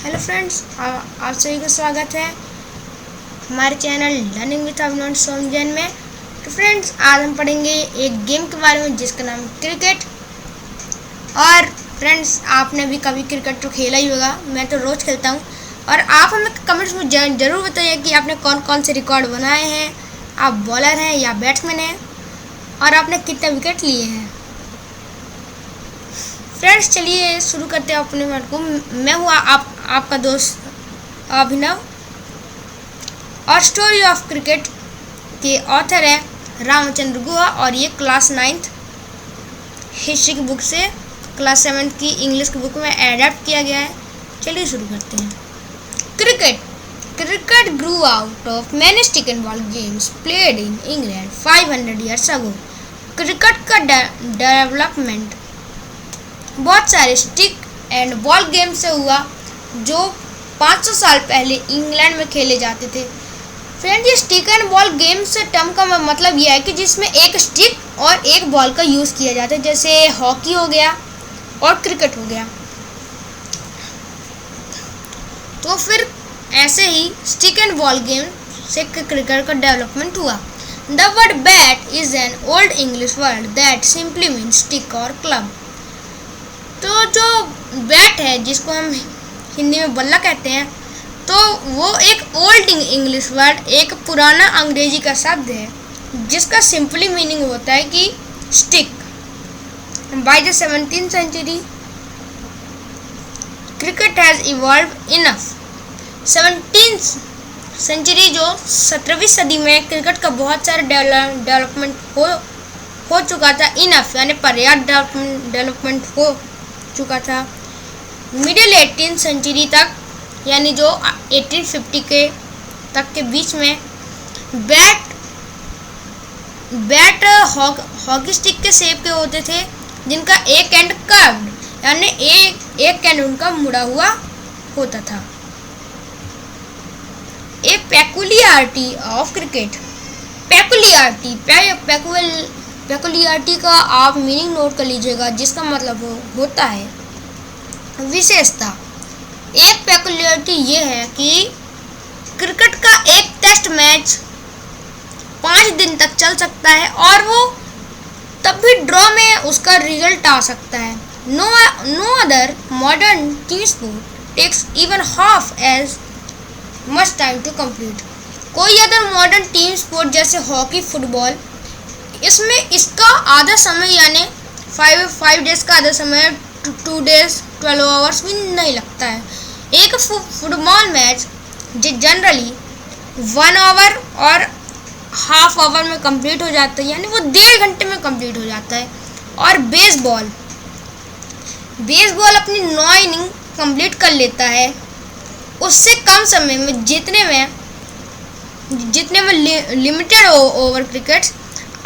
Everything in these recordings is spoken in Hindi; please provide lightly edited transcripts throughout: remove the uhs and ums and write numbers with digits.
हेलो फ्रेंड्स, आप सभी का स्वागत है हमारे चैनल लर्निंग विद अभिनव सोमजैन में। तो फ्रेंड्स, आज हम पढ़ेंगे एक गेम के बारे में जिसका नाम है क्रिकेट। और फ्रेंड्स, आपने भी कभी क्रिकेट तो खेला ही होगा, मैं तो रोज़ खेलता हूँ। और आप हमें कमेंट्स में ज़रूर बताइए कि आपने कौन कौन से रिकॉर्ड बनाए हैं, आप बॉलर हैं या बैट्समैन हैं, और आपने कितने विकेट लिए हैं। फ्रेंड्स, चलिए शुरू करते हैं अपने बात को। मैं हूँ आपका दोस्त अभिनव, और स्टोरी ऑफ क्रिकेट के ऑथर है रामचंद्र गुहा, और ये क्लास 9th हिस्ट्री की बुक से क्लास 7th की इंग्लिश की बुक में एडेप्ट किया गया है। चलिए शुरू करते हैं। Cricket grew out of many stick and ball games played in England 500 years ago। Cricket का डेवलपमेंट बहुत सारे स्टिक एंड बॉल गेम से हुआ जो 500 साल पहले इंग्लैंड में खेले जाते थे। फ्रेंड्स, ये स्टिक एंड बॉल गेम से टर्म का मतलब यह है कि जिसमें एक स्टिक और एक बॉल का यूज़ किया जाता है, जैसे हॉकी हो गया और क्रिकेट हो गया। तो फिर ऐसे ही स्टिक एंड बॉल गेम से क्रिकेट का डेवलपमेंट हुआ। The word bat is an old English word that simply means stick और क्लब। तो जो बैट है, जिसको हम हिंदी में बल्ला कहते हैं, तो वो एक ओल्ड इंग्लिश वर्ड, एक पुराना अंग्रेजी का शब्द है जिसका सिंपली मीनिंग होता है कि stick. By the 17th century cricket has evolve enough. 17th century जो 17वीं सदी में क्रिकेट का बहुत सारा डेवलपमेंट हो चुका था। इनफ यानी पर्याप्त डेवलपमेंट हो चुका था। मिडिल 18th सेंचुरी तक, यानी जो 1850 के तक के बीच में बैट हॉकी स्टिक के शेप के होते थे, जिनका एक एंड कर्व्ड यानी एक एंड उनका मुड़ा हुआ होता था। ए पेकुलियरिटी ऑफ क्रिकेट। पेकुलियरिटी का आप मीनिंग नोट कर लीजिएगा, जिसका मतलब होता है विशेषता। एक पेकुलियरिटी ये है कि क्रिकेट का एक टेस्ट मैच 5 दिन तक चल सकता है और वो तब भी ड्रॉ में उसका रिजल्ट आ सकता है। No other modern team sport takes even half as much time to complete. कोई अदर मॉडर्न टीम स्पोर्ट जैसे हॉकी, फुटबॉल, इसमें इसका आधा समय यानी 5 डेज का आधा समय, 2 days 12 आवर्स भी नहीं लगता है। एक फुटबॉल मैच जनरली 1 आवर और हाफ आवर में कंप्लीट हो जाता है, यानी वो 1.5 घंटे में कंप्लीट हो जाता है। और बेसबॉल अपनी 9 इनिंग कंप्लीट कर लेता है उससे कम समय में, जितने में लिमिटेड ओवर क्रिकेट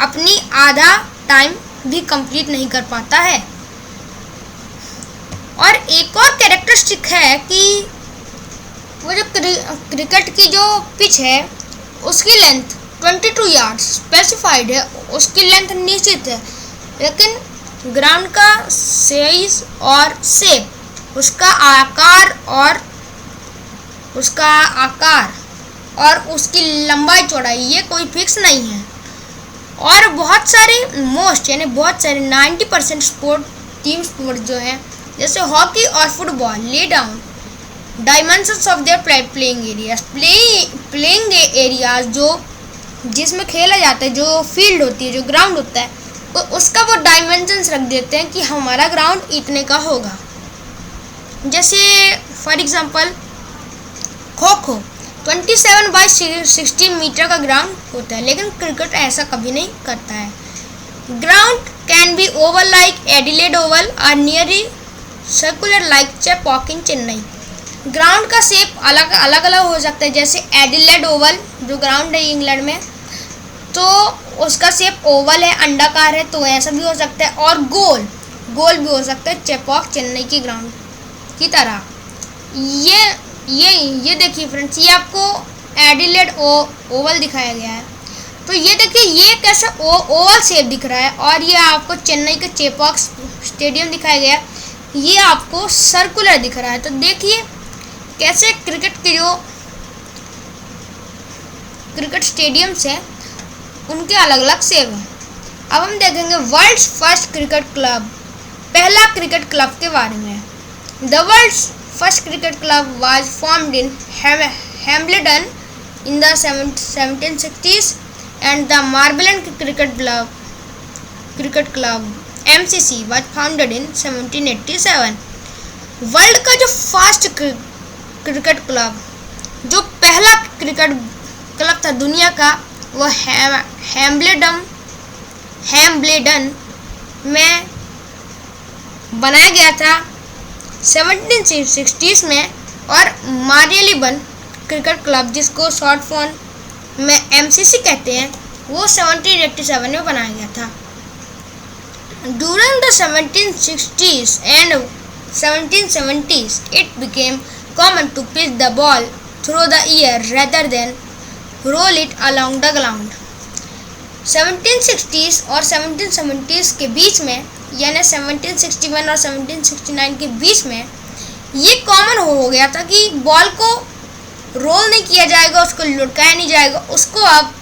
अपनी आधा टाइम भी कंप्लीट नहीं कर पाता है। और एक और कैरेक्टरिस्टिक है कि वो जो क्रिकेट की जो पिच है उसकी लेंथ 22 यार्ड स्पेसिफाइड है, उसकी लेंथ निश्चित है, लेकिन ग्राउंड का साइज और शेप, उसका आकार और उसकी लंबाई चौड़ाई ये कोई फिक्स नहीं है। और बहुत सारे बहुत सारे 90% टीम स्पोर्ट जो है, जैसे हॉकी और football, lay down dimensions of their playing areas, जो जिसमें खेला जाता है, जो फील्ड होती है, जो ग्राउंड होता है, उसका वो डायमेंशंस रख देते हैं कि हमारा ग्राउंड इतने का होगा। जैसे फॉर एग्जांपल खो-खो 27 बाई 16 मीटर का ग्राउंड होता है, लेकिन क्रिकेट ऐसा कभी नहीं करता है। Ground can be oval like Adelaide Oval और nearly circular like Chepauk in Chennai. Ground का शेप अलग हो सकता है, जैसे एडिलेड ओवल जो ग्राउंड है इंग्लैंड में, तो उसका शेप ओवल है, अंडाकार है, तो ऐसा भी हो सकता है। और गोल भी हो सकता है, चेपॉक चेन्नई की ग्राउंड की तरह। ये देखिए फ्रेंड्स, ये आपको एडिलेड ओवल दिखाया गया है। तो ये देखिए, ये कैसा ओवल शेप दिख रहा है, और ये आपको चेन्नई का चेपॉक स्टेडियम दिखाया गया, ये आपको सर्कुलर दिख रहा है। तो देखिए कैसे क्रिकेट के जो क्रिकेट स्टेडियम्स हैं उनके अलग अलग सेव हैं। अब हम देखेंगे वर्ल्ड फर्स्ट क्रिकेट क्लब, पहला क्रिकेट क्लब के बारे में। The world first cricket club was formed in Hambledon in the 1760s and the Marylebone cricket club MCC was founded in 1787। World का जो फर्स्ट क्रिकेट क्लब, जो पहला क्रिकेट क्लब था दुनिया का, वो हैम्बल्डन में बनाया गया था 1760s में, और मार्लेबन क्रिकेट क्लब, जिसको शॉर्ट फॉर्म में MCC कहते हैं, वो 1787 में बनाया गया था। During the 1760s and 1770s, it became common to pitch the ball through the air rather than roll it along the ground. 1760s और 1770s के बीच में, यानी 1761 और 1769 के बीच में, ये कॉमन हो गया था कि बॉल को रोल नहीं किया जाएगा, उसको लुढ़काया नहीं जाएगा, उसको अब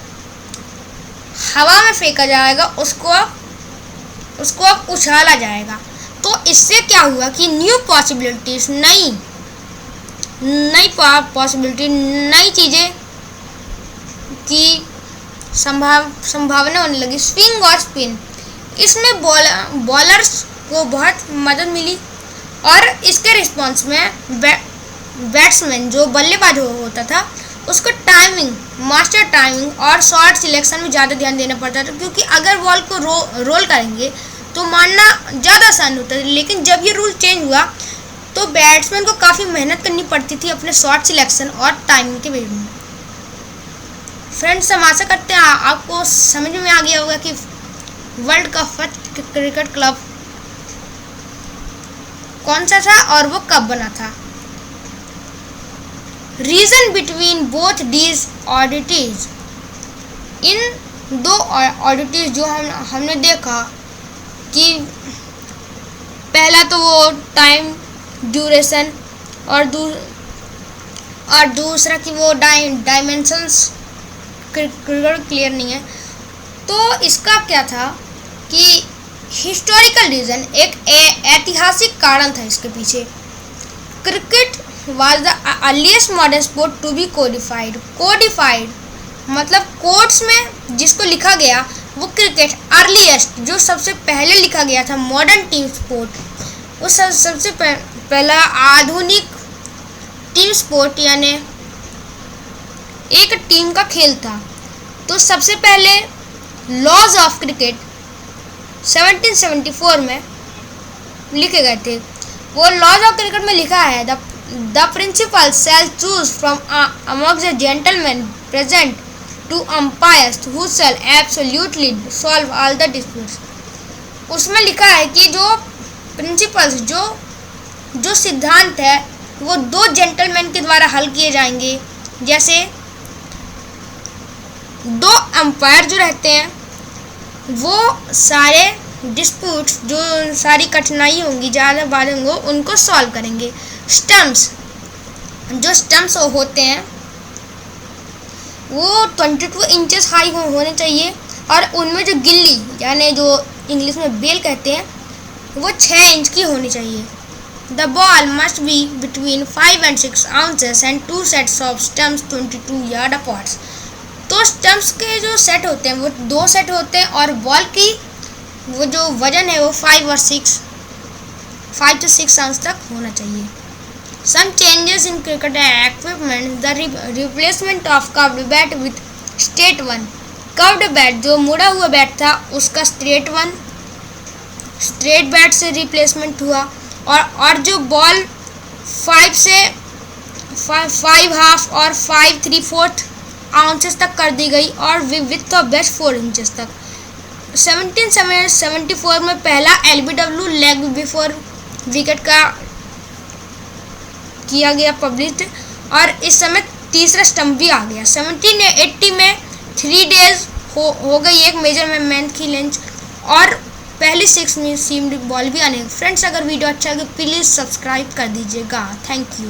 हवा में फेंका जाएगा, उसको अब उछाला जाएगा। तो इससे क्या हुआ कि न्यू पॉसिबिलिटीज, नई पॉसिबिलिटी, नई चीज़ें की संभावना होने लगी। स्विंग और स्पिन, इसमें बॉलर्स को बहुत मदद मिली, और इसके रिस्पॉन्स में बैट्समैन जो बल्लेबाज होता था उसको मास्टर टाइमिंग और शॉट सिलेक्शन में ज़्यादा ध्यान देना पड़ता था, क्योंकि अगर बॉल को रोल करेंगे तो मारना ज़्यादा आसान होता है। लेकिन जब ये रूल चेंज हुआ तो बैट्समैन को काफ़ी मेहनत करनी पड़ती थी अपने शॉट सिलेक्शन और टाइमिंग के बारे में। फ्रेंड्स, हम आशा करते हैं आपको समझ में आ गया होगा कि वर्ल्ड का फर्स्ट क्रिकेट क्लब कौन सा था और वो कब बना था। रीजन बिटवीन बोथ दीज ऑडिटीज, इन दो ऑडिटीज जो हमने देखा कि पहला तो वो टाइम ड्यूरेशन और दूसरा कि वो डायमेंशंस क्लियर नहीं है। तो इसका क्या था कि हिस्टोरिकल रीज़न, एक ऐतिहासिक कारण था इसके पीछे। Cricket was the earliest modern sport to be codified मतलब कोड्स में जिसको लिखा गया वो क्रिकेट, अर्लीस्ट जो सबसे पहले लिखा गया था मॉडर्न टीम स्पोर्ट, वो सबसे पहला आधुनिक टीम स्पोर्ट यानी एक टीम का खेल था। तो सबसे पहले लॉज ऑफ क्रिकेट 1774 में लिखे गए थे। वो लॉज ऑफ क्रिकेट में लिखा है the principal shall choose from among the gentleman present two umpires who shall absolutely solve all the disputes. उसमें लिखा है कि जो प्रिंसिपल्स, जो सिद्धांत है वो दो जेंटलमैन के द्वारा हल किए जाएंगे। जैसे दो अंपायर जो रहते हैं वो सारे डिस्प्यूट्स, जो सारी कठिनाई होंगी, ज़्यादा बात होंगे, उनको सॉल्व करेंगे। स्टम्प्स होते हैं वो 22 इंचेस हाई होने चाहिए, और उनमें जो गिल्ली यानी जो इंग्लिश में बेल कहते हैं वो 6 इंच की होनी चाहिए। The ball must be between 5 and 6 ounces and 2 sets of stumps 22 yards apart। तो स्टम्प्स के जो सेट होते हैं वो 2 सेट होते हैं, और बॉल की वो जो वजन है वो 5 to 6 ounce तक होना चाहिए। Some changes in cricket equipment, the replacement of curved bat with straight one। Curved bat, जो मुड़ा हुआ बैट था, उसका स्ट्रेट बैट से रिप्लेसमेंट हुआ, और जो बॉल 5.5 और 5.75 आउंसेस तक कर दी गई, और विड्थ ऑफ बैट 4 इंचेस तक। 1774 में पहला LBW लेग बिफोर विकेट का किया गया पब्लिश, और इस समय तीसरा स्टंप भी आ गया। 1780 में 3 days हो गई एक मेजरमेंट की लेंथ, और पहली 6 में सीम्ड बॉल भी आने। फ्रेंड्स, अगर वीडियो अच्छा लगे प्लीज़ सब्सक्राइब कर दीजिएगा। Thank you.